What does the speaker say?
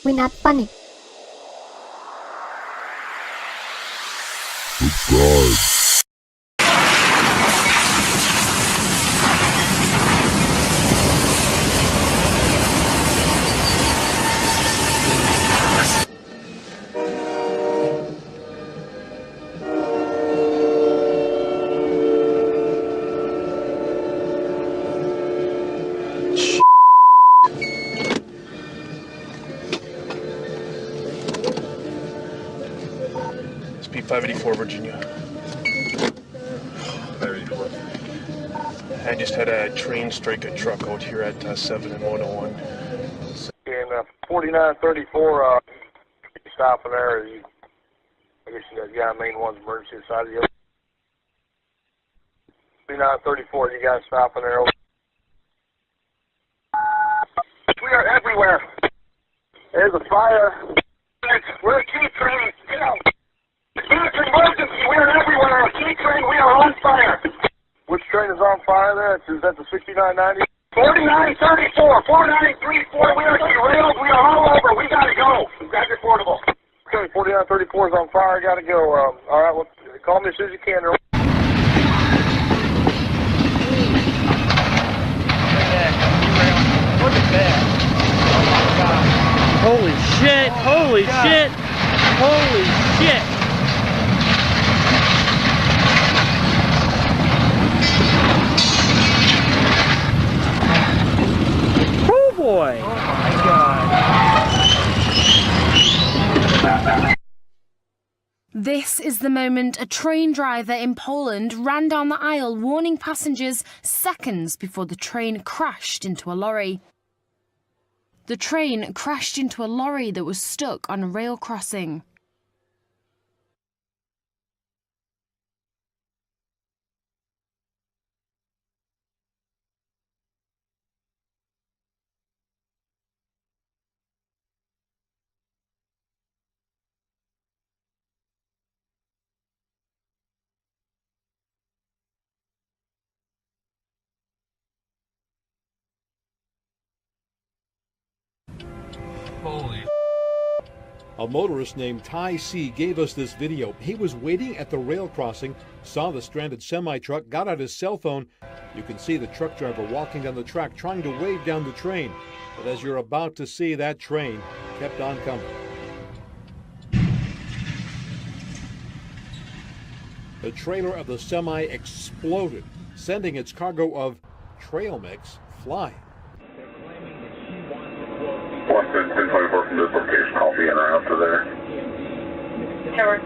We not panic. It's P584, Virginia. 584. I just had a train strike a truck out here at 7 and 101. And 4934, stopping there. I guess you got main one's emergency side of you. 4934, you guys stopping there. We are everywhere. There's a fire. We're a key train. You know, it's emergency. We are everywhere. A key train. We are on fire. Which train is on fire there? Is that the 6990? 4934, 4934. We are derailed. We are all over. We gotta go. Grab your portable. Okay, 4934 is on fire. Gotta go. All right, well, call me as soon as you can. Look at that. Oh my God. Holy shit! Holy shit! Holy shit! Oh boy! Oh my God. This is the moment a train driver in Poland ran down the aisle warning passengers seconds before the train crashed into a lorry. The train crashed into a lorry that was stuck on a rail crossing. Holy. A motorist named Ty C. gave us this video. He was waiting at the rail crossing, saw the stranded semi-truck, got out his cell phone. You can see the truck driver walking down the track trying to wave down the train. But as you're about to see, that train kept on coming. The trailer of the semi exploded, sending its cargo of trail mix flying. 1024 from this location, I'll be in or after there. Tower.